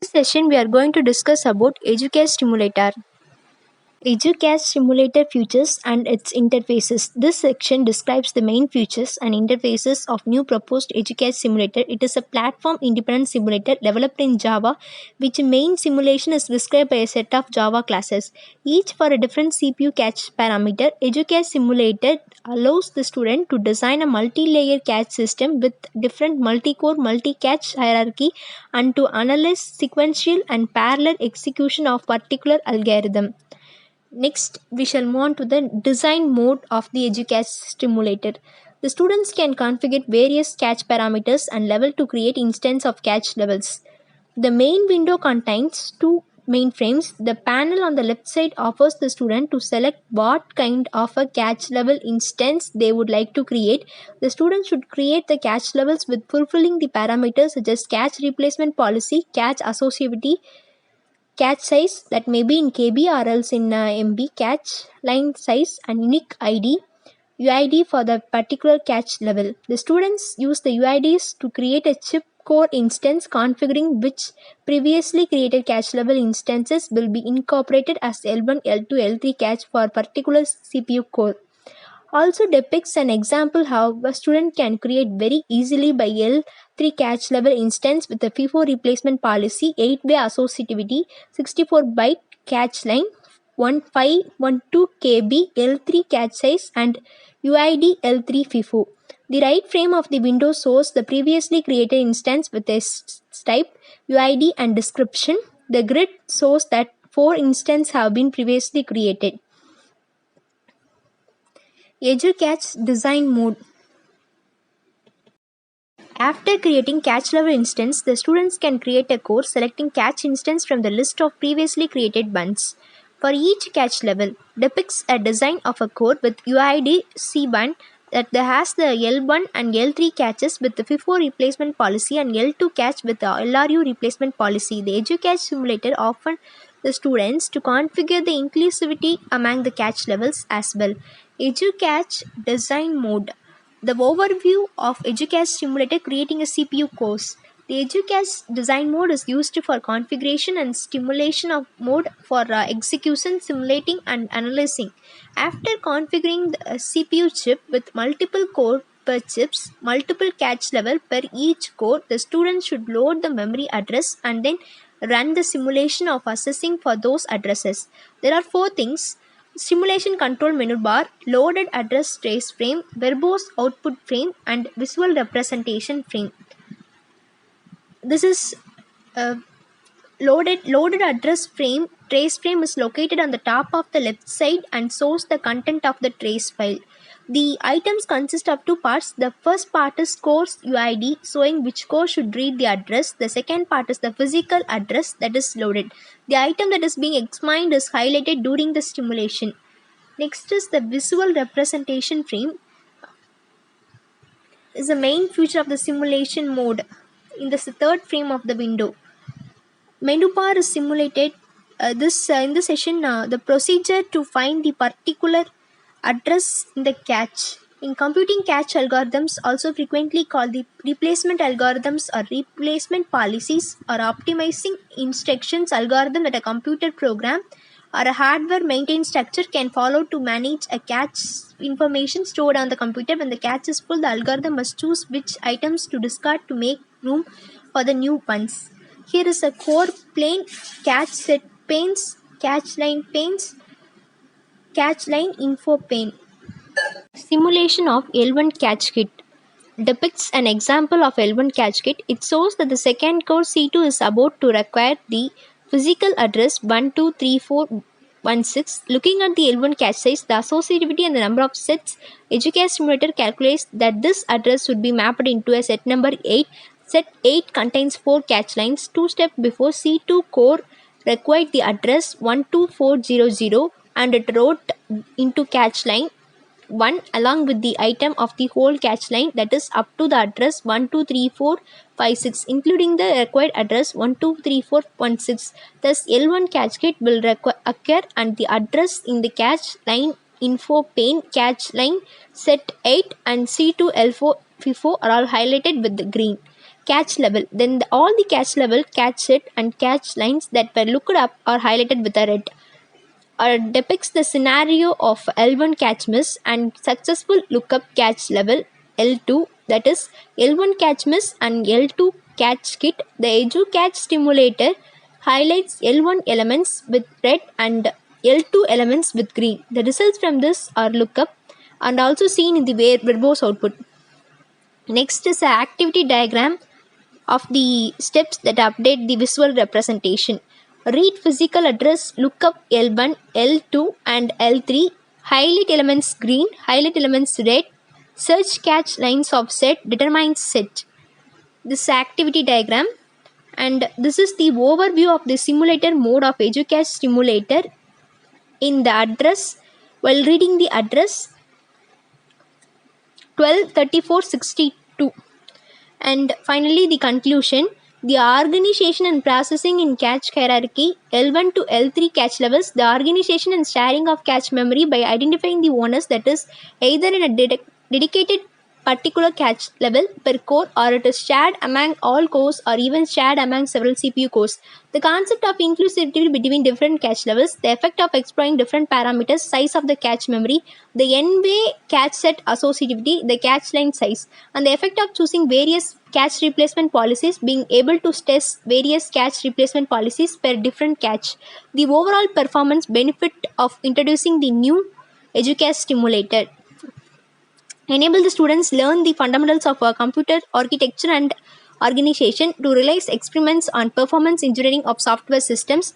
This session we are going to discuss about Educast Simulator. Educast Simulator features and its interfaces. This section describes the main features and interfaces of new proposed Educast Simulator. It is a platform-independent simulator developed in Java, which main simulation is described by a set of Java classes, each for a different CPU cache parameter. Educast Simulator allows the student to design a multi-layer cache system with different multi-core, multi-cache hierarchy and to analyze sequential and parallel execution of particular algorithm. Next, we shall move on to the design mode of the EduCache simulator. The students can configure various cache parameters and level to create instance of cache levels. The main window contains two main frames. The panel on the left side offers the student to select what kind of a cache level instance they would like to create. The student should create the cache levels with fulfilling the parameters such as cache replacement policy, cache associativity, cache size that may be in KB or else in MB, cache line size and unique ID, UID for the particular cache level. The students use the UIDs to create a chip core instance configuring which previously created cache level instances will be incorporated as L1, L2, L3 cache for particular CPU core. Also depicts an example how a student can create very easily by L3 cache level instance with a FIFO replacement policy, 8-way associativity, 64-byte cache line, 1512 KB L3 cache size and UID L3 FIFO. The right frame of the window shows the previously created instance with a type, UID and description. The grid shows that 4 instances have been previously created. EduCache design mode. After creating cache level instance, the students can create a core selecting cache instance from the list of previously created ones. For each cache level, depicts a design of a core with UID C1 that has the L1 and L3 caches with the FIFO replacement policy and L2 cache with the LRU replacement policy. The EduCache simulator offers the students to configure the inclusivity among the cache levels as well. EduCache design mode. The overview of EduCache simulator creating a CPU course. The EduCache design mode is used for configuration and stimulation of mode for execution, simulating and analyzing. After configuring the CPU chip with multiple core per chips, multiple cache level per each core, the student should load the memory address and then run the simulation of assessing for those addresses. There are 4 things: simulation control menu bar, loaded address trace frame, verbose output frame, and visual representation frame. This is loaded address frame. Trace frame is located on the top of the left side and shows the content of the trace file. The items consist of 2 parts. The first part is course UID, showing which core should read the address. The second part is the physical address that is loaded. The item that is being examined is highlighted during the stimulation. Next is the visual representation frame. Is the main feature of the simulation mode in the third frame of the window. Menu bar is simulated. In this session, the procedure to find the particular address in the cache. In computing cache algorithms, also frequently called the replacement algorithms or replacement policies, or optimizing instructions algorithm that a computer program or a hardware maintained structure can follow to manage a cache information stored on the computer. When the cache is full, the algorithm must choose which items to discard to make room for the new ones. Here is a core plane, cache set panes, cache line info pane. Simulation of L1 cache kit depicts an example of L1 cache kit. It shows that the second core C2 is about to require the physical address 123416. Looking at the L1 cache size, the associativity and the number of sets, EduCache simulator calculates that this address should be mapped into a set number 8. Set 8 contains 4 cache lines. 2 steps before C2 core required the address 12400 and it wrote into cache line 1 along with the item of the whole cache line, that is up to the address 123456, including the required address 123416. Thus L1 cache kit will occur and the address in the cache line info pane, cache line set 8 and C2 L4 FIFO are all highlighted with the green. catch level. Then all the catch level, catch set, and catch lines that were looked up are highlighted with a red. Or depicts the scenario of L1 catch miss and successful lookup catch level L2, that is L1 catch miss and L2 catch kit. The EduCatch stimulator highlights L1 elements with red and L2 elements with green. The results from this are lookup and also seen in the verbose output. Next is an activity diagram of the steps that update the visual representation. Read physical address, look up L1, L2 and L3, highlight elements green, highlight elements red, search catch lines of set, determine set. This activity diagram, and this is the overview of the simulator mode of EduCatch stimulator. In the address, while reading the address 123462. And finally, the conclusion. The organization and processing in catch hierarchy L1 to L3 catch levels, the organization and sharing of catch memory by identifying the owners, that is either in a dedicated particular catch level per core, or it is shared among all cores or even shared among several CPU cores. The concept of inclusivity between different catch levels, the effect of exploring different parameters, size of the catch memory, the n-way catch set associativity, the catch line size, and the effect of choosing various catch replacement policies, being able to test various catch replacement policies per different catch. The overall performance benefit of introducing the new EduCatch stimulator. Enable the students learn the fundamentals of computer architecture and organization to realize experiments on performance engineering of software systems,